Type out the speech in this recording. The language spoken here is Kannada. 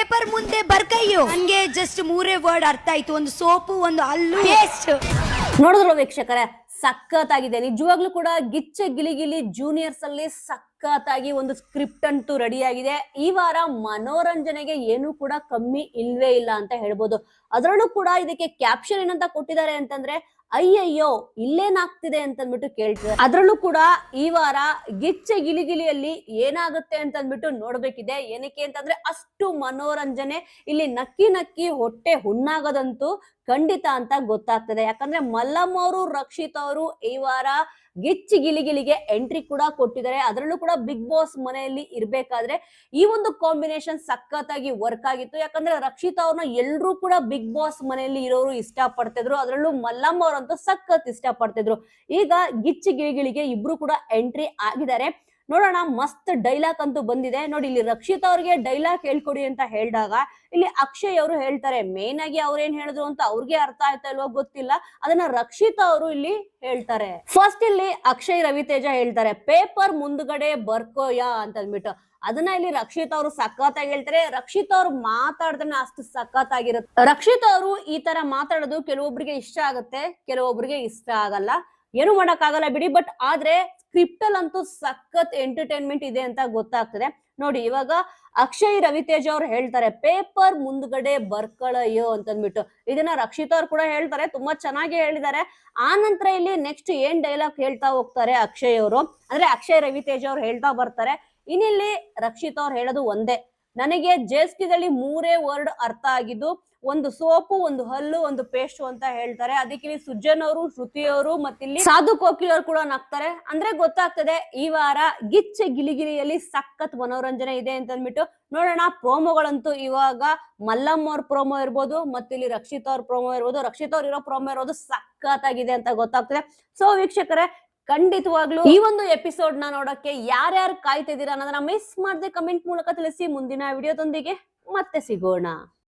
ಪೇಪರ್ ಮುಂದೆ ಬರ್ಕಯ್ಯೋ. ನನ್ಗೆ ಜಸ್ಟ್ 3 ವರ್ಡ್ ಅರ್ಥ ಆಯ್ತು. ಒಂದು ಸೋಪು, ಒಂದು ಹಲ್ಲು, ಪೇಸ್ಟ್. ನೋಡಿದ್ರು ವೀಕ್ಷಕರೇ, ಸಖತ್ತಾಗಿದೆ. ನಿಜವಾಗ್ಲೂ ಕೂಡ ಗಿಚ್ಚ ಗಿಲಿಗಿಲಿ ಜೂನಿಯರ್ಸ್ ಅಲ್ಲಿ ಸಖತ್ತಾಗಿ ಒಂದು ಸ್ಕ್ರಿಪ್ಟ್ ಅಂತೂ ರೆಡಿ ಆಗಿದೆ. ಈ ವಾರ ಮನೋರಂಜನೆಗೆ ಏನು ಕೂಡ ಕಮ್ಮಿ ಇಲ್ವೇ ಇಲ್ಲ ಅಂತ ಹೇಳ್ಬೋದು. ಅದರಲ್ಲೂ ಕೂಡ ಇದಕ್ಕೆ ಕ್ಯಾಪ್ಷನ್ ಏನಂತ ಕೊಟ್ಟಿದ್ದಾರೆ ಅಂತಂದ್ರೆ, ಅಯ್ಯಯ್ಯೋ ಇಲ್ಲೇನಾಗ್ತಿದೆ ಅಂತಂದ್ಬಿಟ್ಟು ಕೇಳ್ತಿದ್ದಾರೆ. ಅದ್ರಲ್ಲೂ ಕೂಡ ಈ ವಾರ ಗಿಚ್ಚ ಗಿಲಿಗಿಲಿಯಲ್ಲಿ ಏನಾಗುತ್ತೆ ಅಂತಂದ್ಬಿಟ್ಟು ನೋಡ್ಬೇಕಿದೆ. ಏನಕ್ಕೆ ಅಂತಂದ್ರೆ ಅಷ್ಟು ಮನೋರಂಜನೆ ಇಲ್ಲಿ. ನಕ್ಕಿ ನಕ್ಕಿ ಹೊಟ್ಟೆ ಹುಣ್ಣಾಗದಂತೂ ಖಂಡಿತ ಅಂತ ಗೊತ್ತಾಗ್ತದೆ. ಯಾಕಂದ್ರೆ ಮಲ್ಲಮ್ಮ ಅವರು, ರಕ್ಷಿತ್ ಅವರು ಈ ವಾರ ಗಿಚ್ಚಿ ಗಿಲಿಗಿಲಿಗೆ ಎಂಟ್ರಿ ಕೂಡ ಕೊಟ್ಟಿದ್ದಾರೆ. ಅದರಲ್ಲೂ ಕೂಡ ಬಿಗ್ ಬಾಸ್ ಮನೆಯಲ್ಲಿ ಇರ್ಬೇಕಾದ್ರೆ ಈ ಒಂದು ಕಾಂಬಿನೇಷನ್ ಸಖತ್ತಾಗಿ ವರ್ಕ್ ಆಗಿತ್ತು. ಯಾಕಂದ್ರೆ ರಕ್ಷಿತ್ ಅವ್ರನ್ನ ಎಲ್ರು ಕೂಡ ಬಿಗ್ ಬಾಸ್ ಮನೆಯಲ್ಲಿ ಇರೋರು ಇಷ್ಟ ಪಡ್ತಿದ್ರು. ಅದರಲ್ಲೂ ಮಲ್ಲಮ್ಮ ಅವರಂತೂ ಸಖತ್ ಇಷ್ಟ ಪಡ್ತಿದ್ರು. ಈಗ ಗಿಚ್ಚಿ ಗಿಲಿಗಿಲಿಗೆ ಇಬ್ರು ಕೂಡ ಎಂಟ್ರಿ ಆಗಿದ್ದಾರೆ. ನೋಡೋಣ, ಮಸ್ತ್ ಡೈಲಾಗ್ ಅಂತೂ ಬಂದಿದೆ. ನೋಡಿ, ಇಲ್ಲಿ ರಕ್ಷಿತ್ ಅವ್ರಿಗೆ ಡೈಲಾಗ್ ಹೇಳ್ಕೊಡಿ ಅಂತ ಹೇಳಿದಾಗ ಇಲ್ಲಿ ಅಕ್ಷಯ್ ಅವರು ಹೇಳ್ತಾರೆ. ಮೇನ್ ಆಗಿ ಅವ್ರೇನ್ ಹೇಳಿದ್ರು ಅಂತ ಅವ್ರಿಗೆ ಅರ್ಥ ಆಯ್ತಾ ಇಲ್ವೋ ಗೊತ್ತಿಲ್ಲ, ಅದನ್ನ ರಕ್ಷಿತ್ ಅವರು ಇಲ್ಲಿ ಹೇಳ್ತಾರೆ. ಫಸ್ಟ್ ಇಲ್ಲಿ ಅಕ್ಷಯ್ ರವಿತೇಜ ಹೇಳ್ತಾರೆ, ಪೇಪರ್ ಮುಂದ್ಗಡೆ ಬರ್ಕೋಯ ಅಂತ ಅಂದ್ಬಿಟ್ಟು. ಅದನ್ನ ಇಲ್ಲಿ ರಕ್ಷಿತ್ ಅವರು ಸಖತ್ತಾಗಿ ಹೇಳ್ತಾರೆ. ರಕ್ಷಿತ್ ಅವ್ರು ಮಾತಾಡ್ತಾನೆ ಅಷ್ಟು ಸಖತ್ತಾಗಿರುತ್ತೆ. ರಕ್ಷಿತ್ ಅವರು ಈ ತರ ಮಾತಾಡೋದು ಕೆಲವೊಬ್ರಿಗೆ ಇಷ್ಟ ಆಗುತ್ತೆ, ಕೆಲವೊಬ್ರಿಗೆ ಇಷ್ಟ ಆಗಲ್ಲ. ಏನು ಮಾಡಕ್ ಆಗಲ್ಲ ಬಿಡಿ. ಬಟ್ ಆದ್ರೆ ಸ್ಕ್ರಿಪ್ಟ್ ಅಲ್ಲಿ ಅಂತೂ ಸಖತ್ ಎಂಟರ್ಟೈನ್ಮೆಂಟ್ ಇದೆ ಅಂತ ಗೊತ್ತಾಗ್ತದೆ. ನೋಡಿ, ಇವಾಗ ಅಕ್ಷಯ್ ರವಿತೇಜ ಅವ್ರು ಹೇಳ್ತಾರೆ, ಪೇಪರ್ ಮುಂದ್ಗಡೆ ಬರ್ಕಳಯ್ಯೋ ಅಂತಂದ್ಬಿಟ್ಟು. ಇದನ್ನ ರಕ್ಷಿತ್ ಅವ್ರು ಕೂಡ ಹೇಳ್ತಾರೆ, ತುಂಬಾ ಚೆನ್ನಾಗಿ ಹೇಳಿದ್ದಾರೆ. ಆ ನಂತರ ಇಲ್ಲಿ ನೆಕ್ಸ್ಟ್ ಏನ್ ಡೈಲಾಗ್ ಹೇಳ್ತಾ ಹೋಗ್ತಾರೆ ಅಕ್ಷಯ್ ಅವರು, ಅಂದ್ರೆ ಅಕ್ಷಯ್ ರವಿತೇಜ ಅವ್ರು ಹೇಳ್ತಾ ಬರ್ತಾರೆ. ಇನ್ನಿಲ್ಲಿ ರಕ್ಷಿತ್ ಅವ್ರು ಹೇಳೋದು ಒಂದೇ, ನನಗೆ ಜೇಸ್ಟಿದಲ್ಲಿ 3 ವರ್ಡ್ ಅರ್ಥ ಆಗಿದ್ದು, ಒಂದು ಸೋಪು, ಒಂದು ಹಲ್ಲು, ಒಂದು ಪೇಸ್ಟ್ ಅಂತ ಹೇಳ್ತಾರೆ. ಅದಕ್ಕೆ ಇಲ್ಲಿ ಸುಜನ್ ಅವರು, ಶ್ರುತಿ ಅವರು, ಮತ್ತಿಲ್ಲಿ ಸಾಧು ಕೋಕಿಲ್ ಅವರು ಕೂಡ ನಗ್ತಾರೆ. ಅಂದ್ರೆ ಗೊತ್ತಾಗ್ತದೆ ಈ ವಾರ ಗಿಚ್ಚ ಗಿಲಿಗಿಲಿಯಲ್ಲಿ ಸಖತ್ ಮನೋರಂಜನೆ ಇದೆ ಅಂತ ಅಂದ್ಬಿಟ್ಟು. ನೋಡೋಣ, ಪ್ರೋಮೋಗಳಂತೂ ಇವಾಗ ಮಲ್ಲಮ್ಮ ಅವ್ರ ಪ್ರೋಮೋ ಇರ್ಬೋದು, ಮತ್ತಿಲ್ಲಿ ರಕ್ಷಿತ್ ಅವ್ರ ಪ್ರೋಮೋ ಇರ್ಬೋದು, ರಕ್ಷಿತ್ ಅವ್ರ ಇರೋ ಪ್ರೋಮೋ ಇರೋದು ಸಖತ್ತಾಗಿದೆ ಅಂತ ಗೊತ್ತಾಗ್ತದೆ. ಸೊ ವೀಕ್ಷಕರೇ, ಖಂಡಿತವಾಗ್ಲೂ ಈ ಒಂದು ಎಪಿಸೋಡ್ ನ ನೋಡಕ್ಕೆ ಯಾರ್ಯಾರು ಕಾಯ್ತಿದ್ದೀರಾ ಅನ್ನೋದನ್ನ ಮಿಸ್ ಮಾಡದೆ ಕಮೆಂಟ್ ಮೂಲಕ ತಿಳಿಸಿ. ಮುಂದಿನ ವಿಡಿಯೋದೊಂದಿಗೆ ಮತ್ತೆ ಸಿಗೋಣ.